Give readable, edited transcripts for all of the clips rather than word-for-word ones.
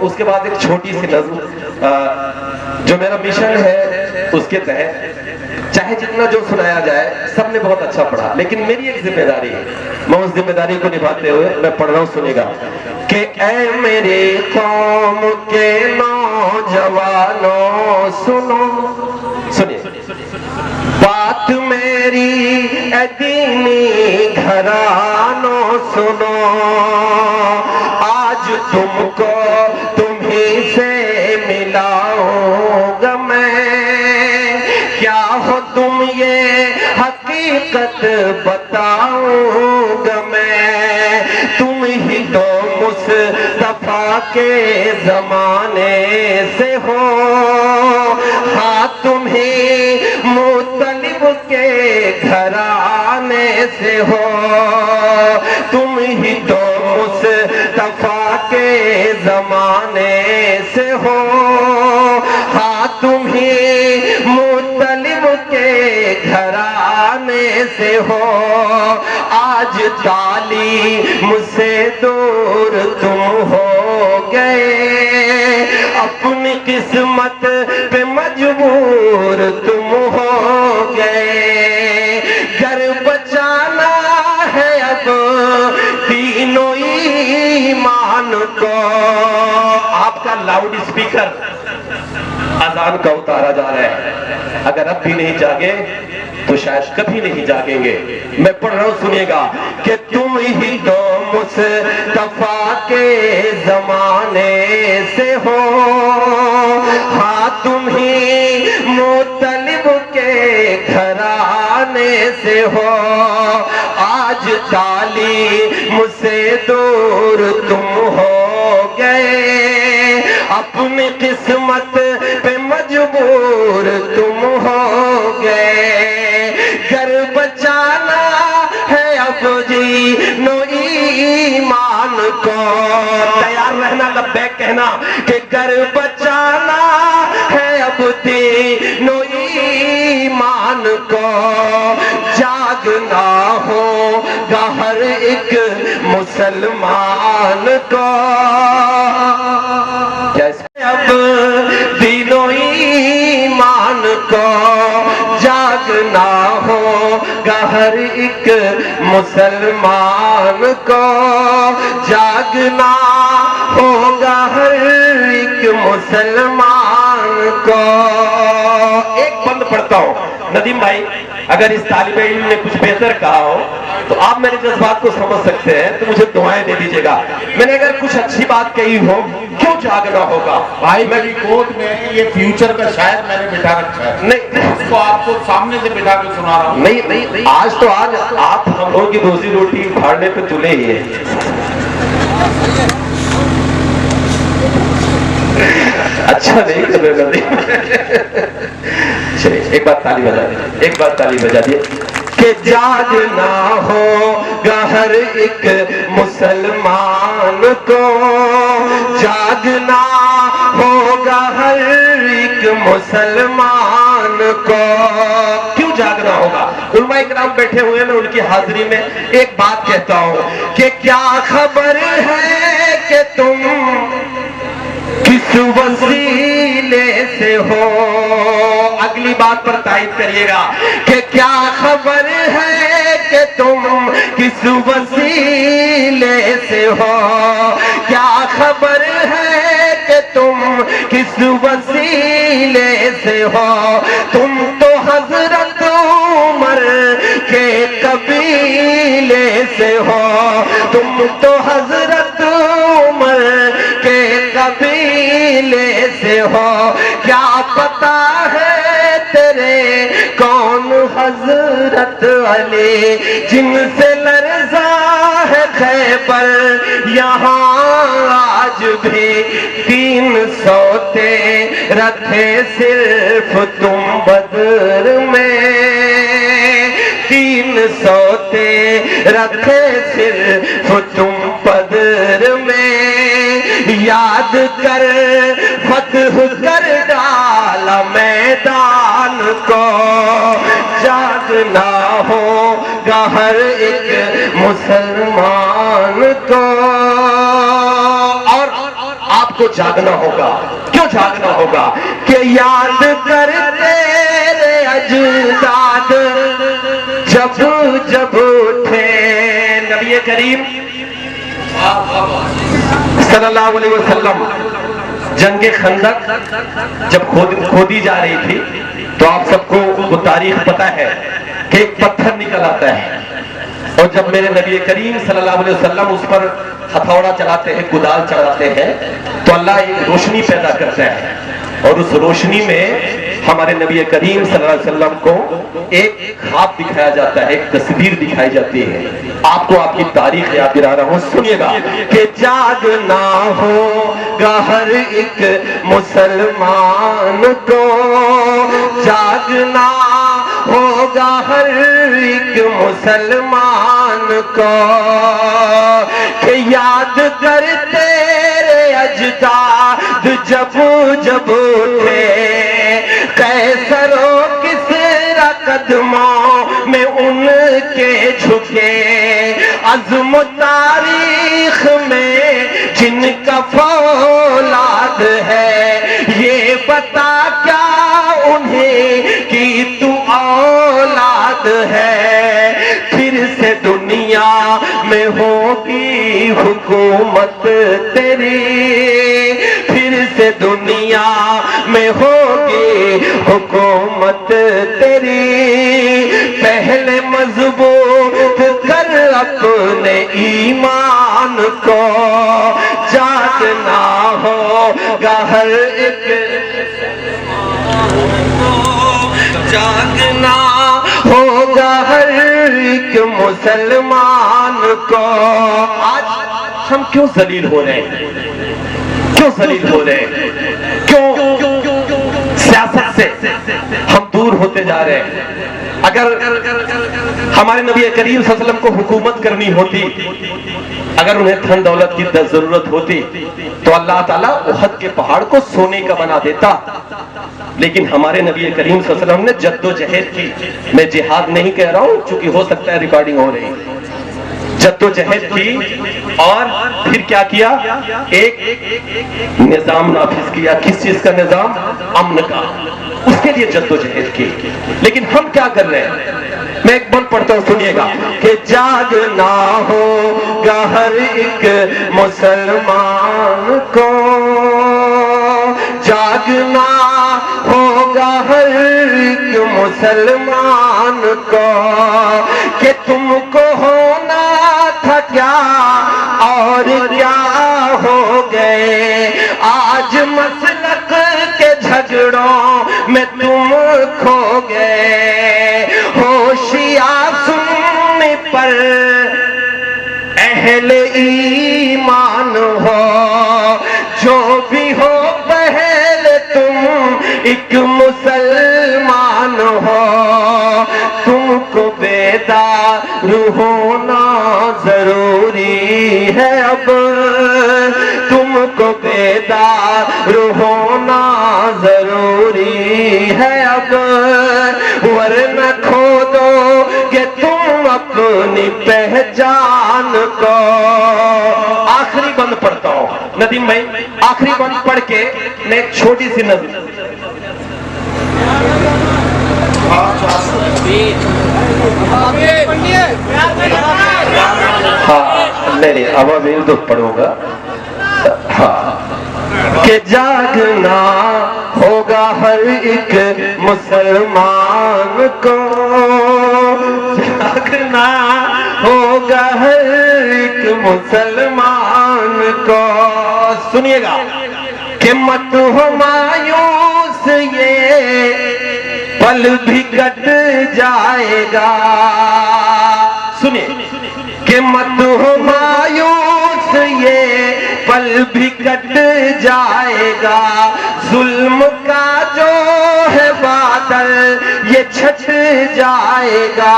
اس کے بعد ایک چھوٹی سی نظم جو میرا مشن ہے اس کے تحت چاہے جتنا جو سنایا جائے سب نے بہت اچھا پڑھا، لیکن میری ایک ذمہ داری ہے، میں اس ذمہ داری کو نبھاتے ہوئے میں پڑھ رہا ہوں، سنے گا کہ اے میری قوم کے نوجوانوں سنو، سنیے بات میری اے دینی گھرانوں سنو، آج تم کو تمہیں سے ملاؤں گا میں، کیا ہو تم یہ حقیقت بتاؤں گا میں، تم ہی تو مصطفیٰ کے زمانے سے ہو، ہاں تم ہی مطلب کے گھرانے سے ہو، تم ہی تو مصطفیٰ کے زمانے سے ہو، ہاں تم ہی مطلب کے گھرانے سے ہو، آج تعلیم سے دور تم ہو گئے، اپنی قسمت پہ مجبور تم ہو گئے، گھر بچانا ہے اب تینوں ایمان کو، آپ کا لاؤڈ اسپیکر اذان کا اتارا جا رہا ہے، اگر اب بھی نہیں جاگے تو شاید کبھی نہیں جاگیں گے، میں پڑھ رہا ہوں سنیے گا کہ تم ہی تو مصطفیٰ کے زمانے سے ہو، ہاں تم ہی مطلب کے گھرانے سے ہو، آج تعلیم سے دور تم ہو گئے، اپنی قسمت پہ مجبور تم ہو گئے، گھر بچانا ہے اب جی نو ایمان کو، تیار رہنا لبیک کہنا کہ گھر بچانا ہے اب تینوں ایمان کو، جاگنا ہوگا ہر ایک مسلمان کو، اب تینوں ایمان کو جاگنا ہوگا ہر ایک مسلمان کو، جاگنا ہوگا ہر ایک مسلمان کو۔ ایک بند پڑھتا ہوں ندیم بھائی، اگر اس طالب علم نے کچھ بہتر کہا ہو تو آپ میرے جذبات کو سمجھ سکتے ہیں، تو مجھے دعائیں دے دیجیے گا، میں نے اگر کچھ اچھی بات کہی ہو کیوں جاگنا ہوگا؟ بھائی میری کوٹ میں یہ فیوچر کا شاعر میں نے بٹھا رکھا ہے، نہیں اس کو آپ کو سامنے سے بٹھا کے سنا رہا ہوں۔ نہیں آج تو آج آپ ہم لوگوں کی روزی روٹی بھاڑنے پہ تلے ہی ہیں، اچھا نہیں کر رہے، چلیے ایک بات تالی بجا دیے، ایک بات تالی بجا دیے کہ جاگنا ہوگا ہر ایک مسلمان کو، جاگنا ہوگا ہر ایک مسلمان کو۔ کیوں جاگنا ہوگا؟ علماء اکرام بیٹھے ہوئے، میں ان کی حاضری میں ایک بات کہتا ہوں کہ کیا خبر ہے کہ تم کس وسیلے سے ہو، اگلی بات پر تائید کریے گا کہ کیا خبر ہے کہ تم کس وسیلے سے ہو، کیا خبر ہے کہ تم کس وسیلے سے ہو، تم تو حضرت عمر کے قبیلے سے ہو، تم تو حضرت عمر کے قبیلے سے ہو، کیا پتا ہے تیرے کون حضرت علی جن سے لرزاں ہے خیبر، یہاں آج بھی 300 تیرا تھے صرف تم بدر میں، 300 تیرا تھے صرف تم بدر میں، یاد کر فتح کر ڈالا میدان کو، جاگنا ہوگا ہر ایک مسلمان کو۔ اور آپ کو جاگنا ہوگا. کیوں جاگنا ہوگا؟ کہ یاد کر تیرے اجداد جب جب اٹھے. نبی کریم صلی اللہ علیہ وسلم جنگ خندق جب کھودی جا رہی تھی تو آپ سب کو وہ تاریخ پتہ ہے کہ ایک پتھر نکل آتا ہے، اور جب میرے نبی کریم صلی اللہ علیہ وسلم اس پر ہتھوڑا چلاتے ہیں، کدال چلاتے ہیں، تو اللہ ایک روشنی پیدا کرتا ہے، اور اس روشنی میں ہمارے نبی کریم صلی اللہ علیہ وسلم کو ایک خواب دکھایا جاتا ہے، ایک تصویر دکھائی جاتی ہے. آپ کو آپ کی تاریخ یاد دلا رہا ہوں، سنیے گا. کہ جاگنا ہوگا ہر ایک مسلمان کو، جاگنا ہوگا ہر ایک مسلمان کو، کہ یاد کر تیرے اجداد جب جب اٹھے، قیصر و کسریٰ قدموں میں ان کے جھکے، عزم و تاریخ میں جن کا فولاد ہے، یہ بتا کیا انہیں کہ تو اولاد ہے. پھر سے دنیا میں ہوگی حکومت تیری، پھر سے دنیا میں ہوگی حکومت تیری. پہلے مضبوط کر اپنے ایمان کو، جاگنا ہوگا ہر ایک، جاگنا ہوگا ہر ایک مسلمان کو. آج ہم کیوں ذلیل ہو رہے ہیں؟ کیوں ذلیل ہو رہے ہیں؟ کیوں سیاست سے ہم دور ہوتے جا رہے ہیں؟ اگر ہمارے نبی کریم صلی اللہ علیہ وسلم کو حکومت کرنی ہوتی، اگر انہیں دھن دولت کی ضرورت ہوتی تو اللہ تعالیٰ احد کے پہاڑ کو سونے کا بنا دیتا. لیکن ہمارے نبی کریم صلی اللہ علیہ وسلم نے جد و جہد کی. میں جہاد نہیں کہہ رہا ہوں چونکہ ہو سکتا ہے ریکارڈنگ ہو رہی، جد و جہد کی، اور پھر کیا کیا؟ ایک نظام نافذ کیا. کس چیز کا نظام؟ امن کا. اس کے لیے جد و جہد کی. لیکن ہم کیا کر رہے ہیں؟ میں ایک بند پڑھتا ہوں، سنیے گا. کہ جاگنا ہوگا ہر ایک مسلمان کو، جاگنا ہوگا ہر ایک مسلمان کو، کہ تم کو ہونا تھا کیا اور کیا ہو گئے. آج مسلک کے جھگڑوں میں تم کھو گئے. ہوشیار سننے پر اہل ایمان ہو، جو بھی ہو پہلے تم ایک مسلمان ہو. تم کو بیدار ہونا ضروری ہے اب، تم کو بیدار ہونا ضروری ہے اب، ورنہ کھو دو گے تم اپنی پہچان کو. آخری بند پڑھتا ہوں ندیم بھائی، آخری بند پڑھ کے میں ایک چھوٹی سی نظم. ہاں نہیں اب میں اردو پڑھوں گا. ہاں کہ جاگنا ہوگا ہر ایک مسلمان کو، جاگنا ہوگا ہر ایک مسلمان کو. سنیے گا. کہ مت ہو مایوس یہ پل بھی کٹ جائے گا. سنیے. کہ مت ہو مایوس یہ پل بھی کٹ جائے گا. ظلم کا جو ہے بادل یہ چھٹ جائے گا.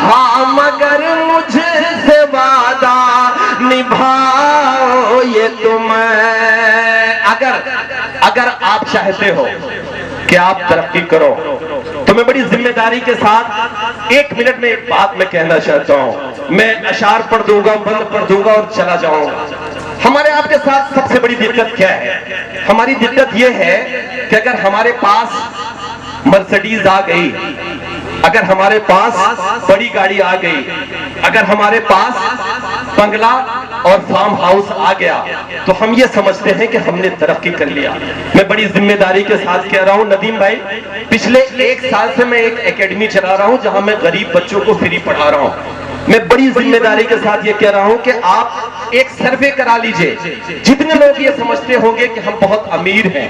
ہاں مگر مجھ سے وعدہ نبھاؤ یہ تم. اگر آپ چاہتے ہو کہ آپ ترقی کرو تو میں بڑی ذمہ داری کے ساتھ ایک منٹ میں ایک بات میں کہنا چاہتا ہوں. میں اشعار پڑھ دوں گا، بند پڑھ دوں گا اور چلا جاؤں گا. ہمارے آپ کے ساتھ سب سے بڑی دقت کیا ہے؟ ہماری دقت یہ ہے کہ اگر ہمارے پاس مرسڈیز آ گئی، اگر ہمارے پاس بڑی گاڑی آ گئی، اگر ہمارے پاس بنگلہ اور فارم ہاؤس آ گیا تو ہم یہ سمجھتے ہیں کہ ہم نے ترقی کر لیا۔ میں بڑی ذمہ داری کے ساتھ کہہ رہا ہوں ندیم بھائی، پچھلے 1 سال سے میں ایک اکیڈمی چلا رہا ہوں جہاں میں غریب بچوں کو فری پڑھا رہا ہوں۔ میں بڑی ذمہ داری کے ساتھ یہ کہہ رہا ہوں کہ آپ ایک سروے کرا لیجئے، جتنے لوگ یہ سمجھتے ہوں گے کہ ہم بہت امیر ہیں،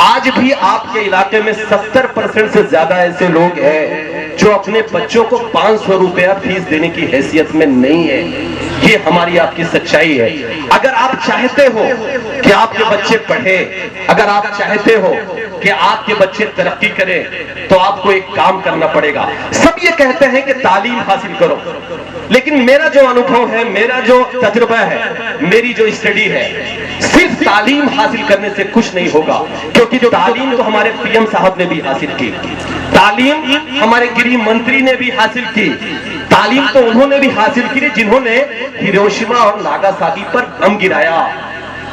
آج بھی آپ کے علاقے میں 70% سے زیادہ ایسے لوگ ہیں جو اپنے بچوں کو 500 روپیہ فیس دینے کی حیثیت میں نہیں ہے۔ یہ ہماری آپ کی سچائی ہے۔ اگر آپ چاہتے ہو کہ آپ کے بچے پڑھیں، اگر آپ چاہتے ہو کہ آپ کے بچے ترقی کریں تو آپ کو ایک کام کرنا پڑے گا۔ سب یہ کہتے ہیں کہ تعلیم حاصل کرو، لیکن میرا جو انوبھو ہے، میرا جو تجربہ ہے، میری جو اسٹڈی ہے، صرف تعلیم حاصل کرنے سے کچھ نہیں ہوگا، کیونکہ جو تعلیم تو ہمارے پی ایم صاحب نے بھی حاصل کی، تعلیم ہمارے گریہ منتری نے بھی حاصل کی، تعلیم تو انہوں نے بھی حاصل کی جنہوں نے ہیروشیما اور ناگاساکی پر بم گرایا۔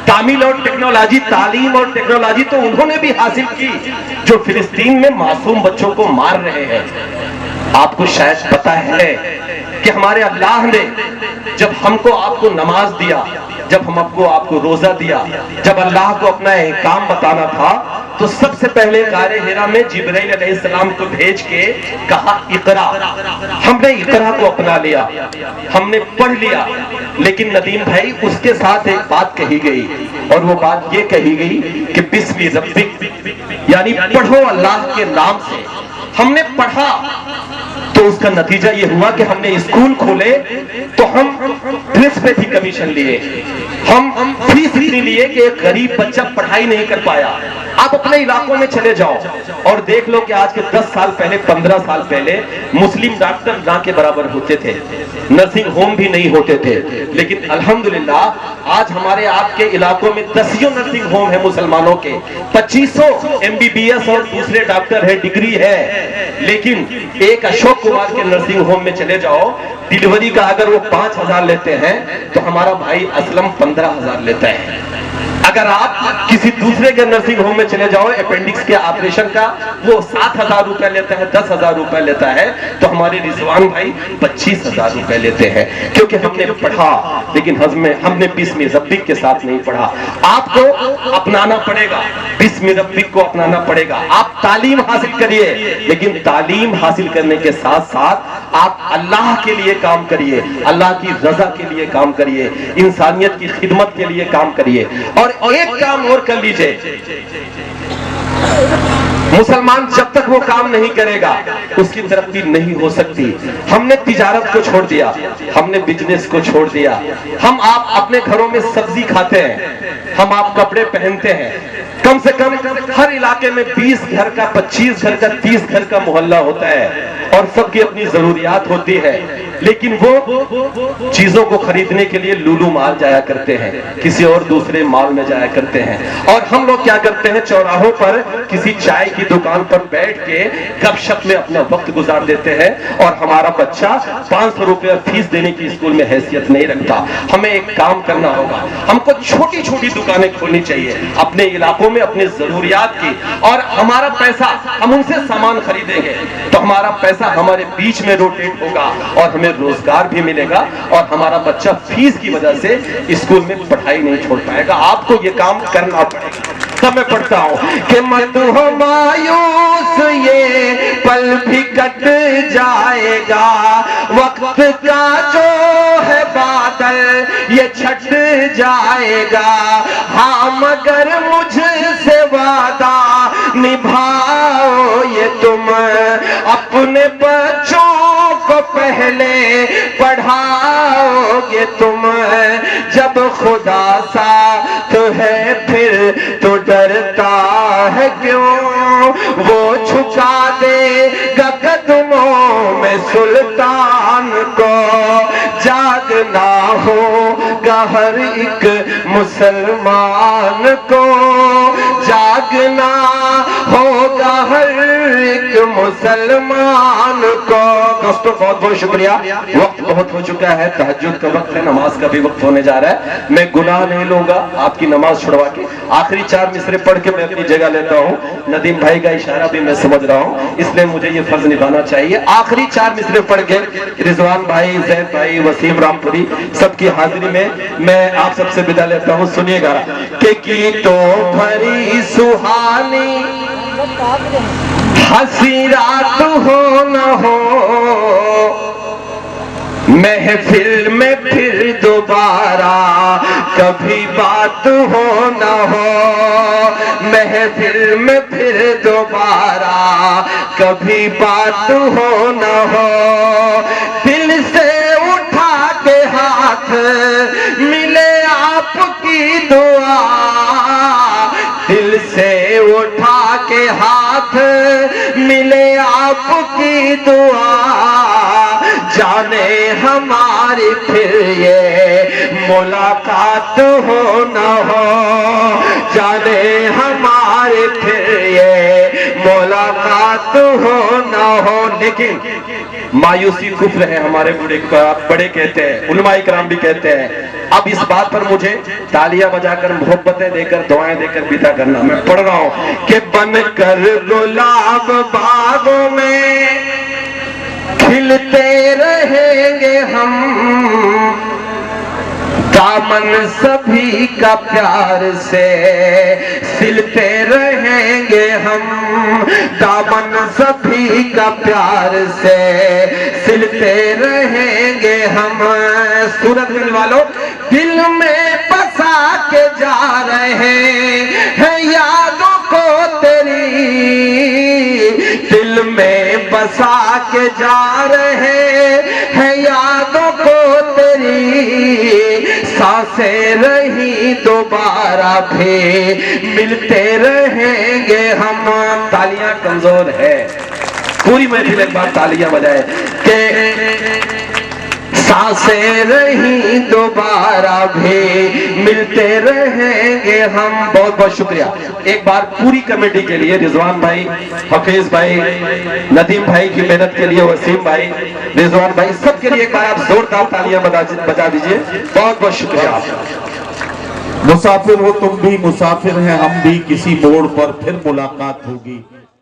تعلیم اور ٹیکنالوجی تو انہوں نے بھی حاصل کی جو فلسطین میں معصوم بچوں کو مار رہے ہیں۔ آپ کو شاید پتا ہے کہ ہمارے اللہ نے جب ہم کو آپ کو نماز دیا، جب ہم آپ کو روزہ دیا، جب اللہ کو اپنا احکام بتانا تھا تو سب سے پہلے غار حرا میں جبرائیل علیہ السلام کو بھیج کے کہا اقرا۔ ہم نے اقرا کو اپنا لیا، ہم نے پڑھ لیا، لیکن ندیم بھائی اس کے ساتھ ایک بات کہی گئی، اور وہ بات یہ کہی گئی کہ بسم ربک، یعنی پڑھو اللہ کے نام سے۔ ہم نے پڑھا تو اس کا نتیجہ یہ ہوا کہ ہم نے اسکول کھولے تو ہم ڈریس پہ بھی کمیشن لیے، ہم فیس نہیں لیے کہ ایک غریب بچہ پڑھائی نہیں کر پایا۔ آپ اپنے علاقوں میں چلے جاؤ اور دیکھ لو کہ آج کے 10 سال پہلے، 15 سال پہلے مسلم ڈاکٹر نہ کے برابر ہوتے تھے، نرسنگ ہوم بھی نہیں ہوتے تھے، لیکن الحمدللہ آج ہمارے آپ کے علاقوں میں 10 نرسنگ ہوم ہیں مسلمانوں کے، 2500 MBBS اور دوسرے ڈاکٹر ہے، ڈگری ہے، لیکن ایک اشوک کمار کے نرسنگ ہوم میں چلے جاؤ، ڈیلیوری کا اگر وہ 5000 لیتے ہیں تو ہمارا بھائی اسلم 15000 لیتا ہے۔ اگر آپ کسی دوسرے کے نرسنگ ہوم میں چلے جاؤ، اپینڈکس کے آپریشن کا وہ 7000 روپے لیتا ہے، 10000 روپے لیتا ہے، تو ہمارے رضوان بھائی 25000 روپے لیتے ہیں، کیونکہ ہم نے پڑھا لیکن ہم نے بسم ربک کے ساتھ نہیں پڑھا۔ آپ کو اپنانا پڑے گا، بسم ربک کو اپنانا پڑے گا۔ آپ تعلیم حاصل کریے، لیکن تعلیم حاصل کرنے کے ساتھ ساتھ آپ اللہ کے لیے کام کریے، اللہ کی رضا کے لیے کام کریے، انسانیت کی خدمت کے لیے کام کریے۔ اور ایک کام اور کر لیجئے، مسلمان جب تک وہ کام نہیں کرے گا اس کی ترقی نہیں ہو سکتی۔ ہم نے تجارت کو چھوڑ دیا، ہم نے بزنس کو چھوڑ دیا، ہم آپ اپنے گھروں میں سبزی کھاتے ہیں، ہم آپ کپڑے پہنتے ہیں، کم سے کم ہر علاقے میں 20 گھر کا، 25 گھر کا، 30 گھر کا محلہ ہوتا ہے اور سب کی اپنی ضروریات ہوتی ہے، لیکن وہ چیزوں کو خریدنے کے لیے لولو مال جایا کرتے ہیں، کسی اور دوسرے مال میں جایا کرتے ہیں، اور ہم لوگ کیا کرتے ہیں، چوراہوں پر کسی چائے کی دکان پر بیٹھ کے گپ شپ میں اپنا وقت گزار دیتے ہیں، اور ہمارا بچہ 500 روپے فیس دینے کی اسکول میں حیثیت نہیں رکھتا۔ ہمیں ایک کام کرنا ہوگا، ہم کو چھوٹی چھوٹی دکانیں کھولنی چاہیے اپنے علاقوں میں، اپنے ضروریات کی، اور ہمارا پیسہ ہم ان سے سامان خریدیں گے تو ہمارا پیسہ ہمارے بیچ میں روٹیٹ ہوگا اور ہمیں روزگار بھی ملے گا، اور ہمارا بچہ فیس کی وجہ سے اسکول میں پڑھائی نہیں چھوڑ پائے گا۔ آپ کو یہ کام کرنا پڑے گا۔ تب میں پڑھتا ہوں کہ مت ہو مایوس، یہ پل بھی کٹ جائے گا، وقت کا جو ہے بادل یہ چھٹ جائے گا، ہاں مگر مجھ سے وعدہ نبھاؤ یہ تم، اپنے بچوں کو پہلے پڑھاؤ گے تم، جب خدا ساتھ ہے پھر تو ڈرتا ہے کیوں، وہ جھکا دے گا قدموں میں سلطان کو، جاگنا ہوگا ہر ایک مسلمان کو، جاگنا ہوگا ہر ایک مسلمان کو۔ دوستو بہت بہت شکریہ، وقت بہت ہو چکا ہے، تہجد کا وقت ہے، نماز کا بھی وقت ہونے جا رہا ہے، میں گناہ نہیں لوں گا آپ کی نماز چھڑوا کے، آخری 4 مصرے پڑھ کے میں اپنی جگہ لیتا ہوں۔ ندیم بھائی کا اشارہ بھی میں سمجھ رہا ہوں، اس لیے مجھے یہ فرض نبھانا چاہیے، آخری 4 مصرے پڑھ کے رضوان بھائی، زید بھائی، وسیم رام پوری سب کی حاضری میں میں آپ سب سے بداع لیتا ہوں۔ سنیے گا کہ کی تو بھری سہانی ہنسی رات ہو نہ ہو، محفل میں پھر دوبارہ کبھی بات ہو نہ ہو، محفل میں پھر دوبارہ کبھی بات ہو نہ ہو، دل سے اٹھا کے ہاتھ ملے آپ کی دعا، دل سے اٹھا کے ہاتھ ملے آپ کی دعا، جانے ہماری پھر یہ ملاقات ہو نہ ہو، جانے ہماری پھر یہ ملاقات ہو نہ ہو۔ لیکن مایوسی کفر ہے، ہمارے بڑے کہتے ہیں، علماء کرام بھی کہتے ہیں۔ اب اس بات پر مجھے تالیاں بجا کر، محبتیں دے کر، دعائیں دے کر بیتا کرنا۔ میں پڑھ رہا ہوں کہ بن کر گلاب باغوں میں کھلتے رہیں گے ہم، دامن سبھی کا پیار سے سلتے رہیں گے ہم، دامن سبھی کا پیار سے سلتے رہیں گے ہم۔ سورت میں والوں دل میں بسا کے جا رہے ہیں یادوں کو تیری، دل میں بسا کے جا رہے ہیں یادوں کو تیری، سانسیں رہی دوبارہ بھی ملتے رہیں گے ہم۔ تالیاں کمزور ہے، پوری محفل ایک بار تالیاں بجائے کہ سانسیں رہی دوبارہ بھی ملتے رہیں گے ہم۔ بہت بہت شکریہ ایک بار پوری کمیٹی کے لیے، رضوان بھائی، حفیظ بھائی، ندیم بھائی کی محنت کے لیے، وسیم بھائی، رضوان بھائی، سب کے لیے ایک بار آپ زوردار تالیاں بجا دیجئے۔ بہت بہت شکریہ۔ مسافر ہو تم بھی، مسافر ہیں ہم بھی، کسی موڑ پر پھر ملاقات ہوگی۔